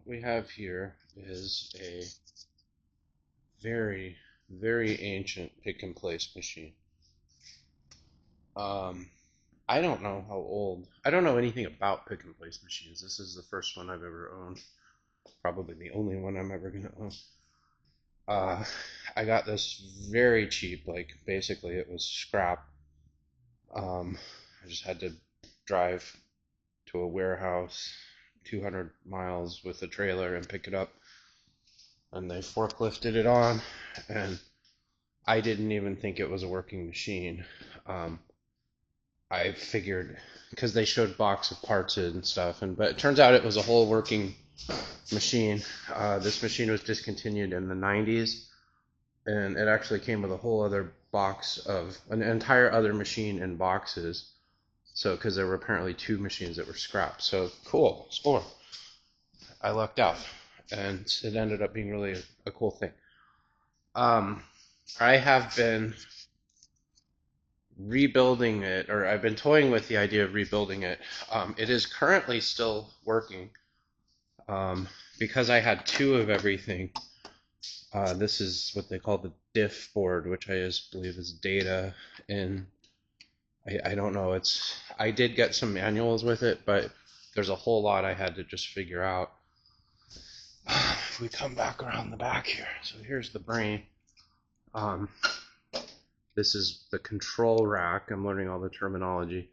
we have here is a very, very ancient pick and place machine. Um, I don't know how old. I don't know anything about pick and place machines. This is the first one I've ever owned. Probably the only one I'm ever gonna own. Uh, I got this very cheap. Like basically, it was scrap. I just had to drive to a warehouse 200 miles with a trailer and pick it up, and they forklifted it on, and I didn't even think it was a working machine. Um, I figured because they showed box of parts and stuff, but it turns out it was a whole working machine. This machine was discontinued in the 90s, and it actually came with a whole other box of an entire other machine in boxes. So, because there were apparently two machines that were scrapped. So, cool, score. I lucked out, and it ended up being really a cool thing. Um, I have been rebuilding it, or I've been toying with the idea of rebuilding it. It is currently still working because I had two of everything. This is what they call the diff board, which I just believe is data in. I don't know. I did get some manuals with it, but there's a whole lot I had to just figure out. If we come back around the back here, so here's the brain. Um, this is the control rack. I'm learning all the terminology.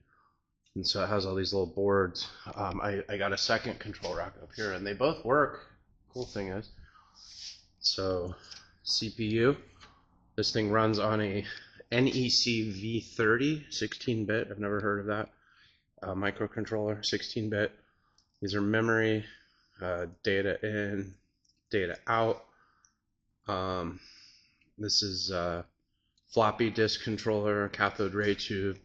And so it has all these little boards. I got a second control rack up here, and they both work. Cool thing is, so CPU. This thing runs on a NEC V30, 16-bit. I've never heard of that. Microcontroller, 16-bit. These are memory, data in, data out. This is floppy disk controller, cathode ray tube,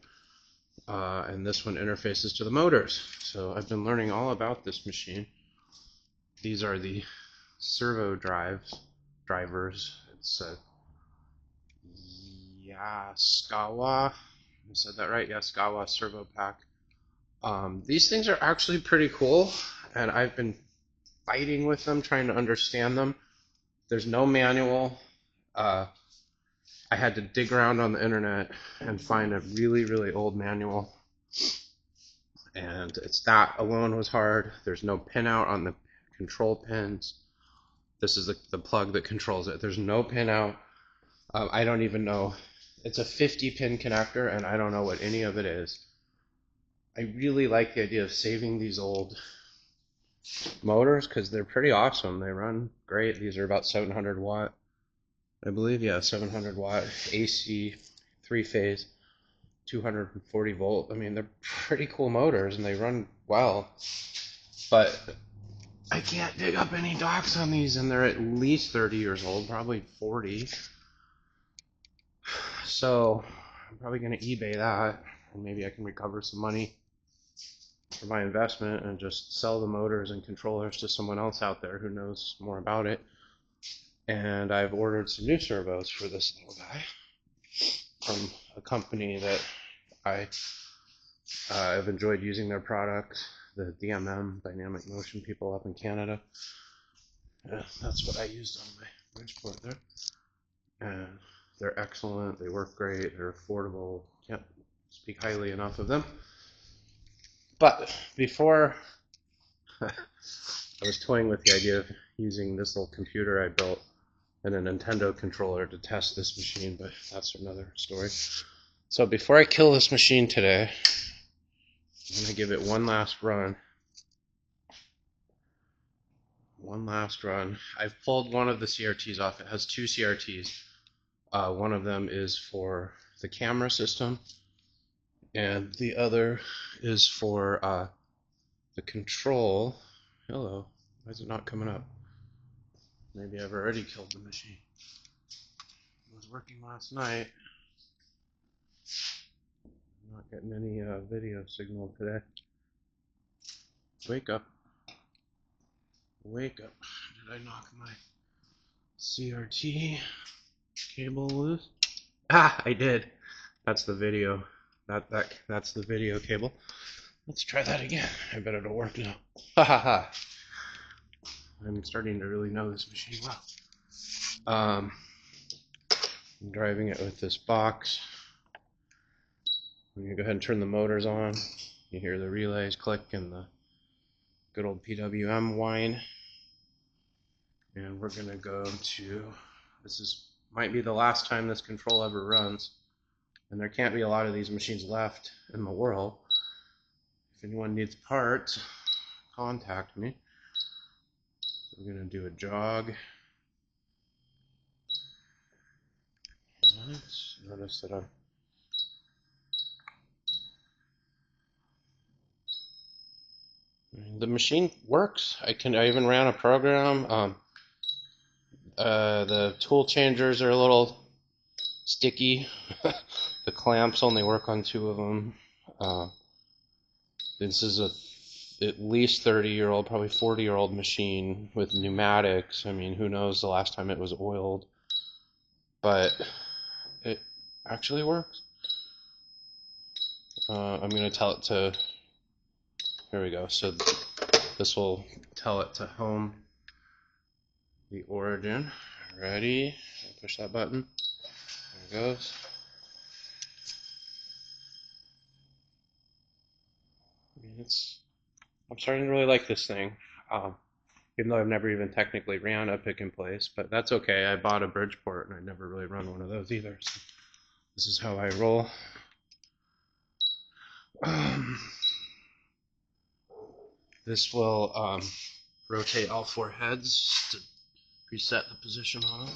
and this one interfaces to the motors. So I've been learning all about this machine. These are the servo drivers. It's a Yaskawa. I said that right? Yaskawa servo pack. These things are actually pretty cool, and I've been fighting with them, trying to understand them. There's no manual. I had to dig around on the internet and find a really, really old manual. And that alone was hard. There's no pinout on the control pins. This is the plug that controls it. There's no pinout. I don't even know. It's a 50-pin connector, and I don't know what any of it is. I really like the idea of saving these old motors because they're pretty awesome. They run great. These are about 700 watt. I believe, yeah, 700 watt AC, 3-phase, 240 volt. I mean, they're pretty cool motors and they run well. But I can't dig up any docs on these, and they're at least 30 years old, probably 40. So I'm probably going to eBay that, and maybe I can recover some money for my investment and just sell the motors and controllers to someone else out there who knows more about it. And I've ordered some new servos for this little guy from a company that I've enjoyed using their products, the DMM, Dynamic Motion people up in Canada. That's what I used on my Bridgeport there. And they're excellent, they work great, they're affordable, can't speak highly enough of them. But before I was toying with the idea of using this little computer I built and a Nintendo controller to test this machine, but that's another story. So before I kill this machine today, I'm going to give it one last run. One last run. I've pulled one of the CRTs off. It has two CRTs. One of them is for the camera system, and the other is for the control. Hello. Why is it not coming up? Maybe I've already killed the machine. It was working last night. I'm not getting any video signal today. Wake up. Wake up. Did I knock my CRT cable loose? Ah, I did. That's the video. That's the video cable. Let's try that again. I bet it'll work now. Ha ha ha. I'm starting to really know this machine well. I'm driving it with this box. I'm going to go ahead and turn the motors on. You hear the relays click and the good old PWM whine. And we're going to go to, might be the last time this control ever runs. And there can't be a lot of these machines left in the world. If anyone needs parts, contact me. So we're going to do a jog. Notice that the machine works. I even ran a program. The tool changers are a little sticky. The clamps only work on 2 of them. This is at least 30-year-old, probably 40-year-old machine with pneumatics. I mean, who knows the last time it was oiled. But it actually works. I'm going to tell it to, here we go. So this will tell it to home the origin. Ready? Push that button. There it goes. I mean, I'm starting to really like this thing. Even though I've never even technically ran a pick and place, but that's okay. I bought a Bridgeport and I'd never really run one of those either. So this is how I roll. This will rotate all 4 heads to preset the position on them.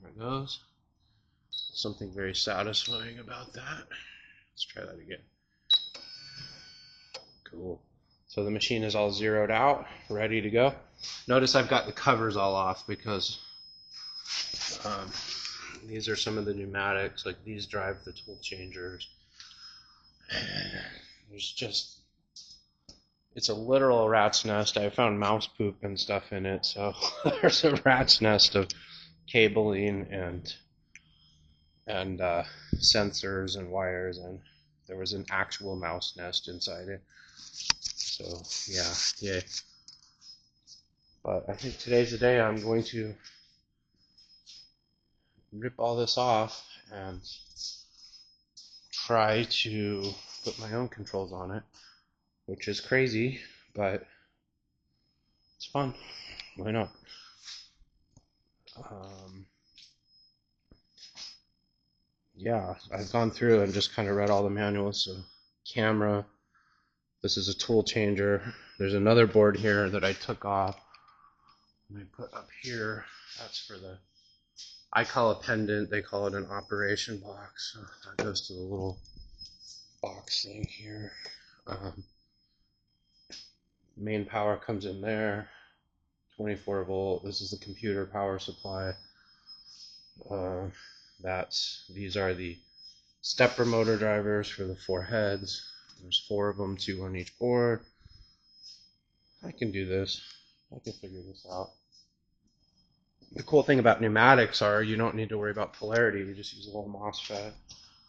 There it goes. Something very satisfying about that. Let's try that again. Cool. So the machine is all zeroed out, ready to go. Notice I've got the covers all off because these are some of the pneumatics, like these drive the tool changers. There's just, it's a literal rat's nest. I found mouse poop and stuff in it, so there's a rat's nest of cabling and sensors and wires, and there was an actual mouse nest inside it. So yeah, yay. But I think today's the day I'm going to rip all this off and try to put my own controls on it, which is crazy, but it's fun. Why not? Yeah, I've gone through and just kind of read all the manuals. So camera, this is a tool changer. There's another board here that I took off and I put up here. That's for the, I call a pendant, they call it an operation box. So that goes to the little box thing here. Main power comes in there, 24 volt. This is the computer power supply. These are the stepper motor drivers for the 4 heads. There's 4 of them, 2 on each board. I can do this. I can figure this out. The cool thing about pneumatics are you don't need to worry about polarity. You just use a little MOSFET.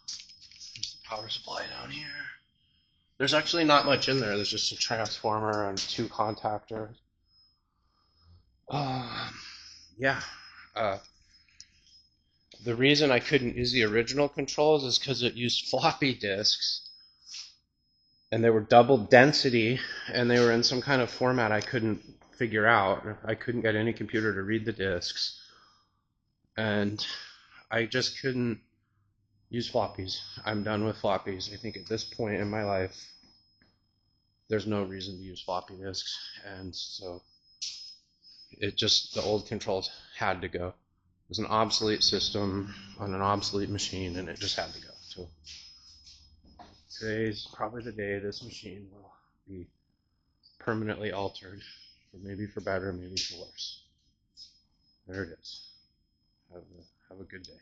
There's the power supply down here. There's actually not much in there. There's just a transformer and 2 contactors. Yeah. The reason I couldn't use the original controls is because it used floppy disks, and they were double density, and they were in some kind of format I couldn't figure out. I couldn't get any computer to read the disks, and I just couldn't use floppies. I'm done with floppies. I think at this point in my life, there's no reason to use floppy disks, and so the old controls had to go. It was an obsolete system on an obsolete machine, and it just had to go. So today's probably the day this machine will be permanently altered, maybe for better, maybe for worse. There it is. Have a good day.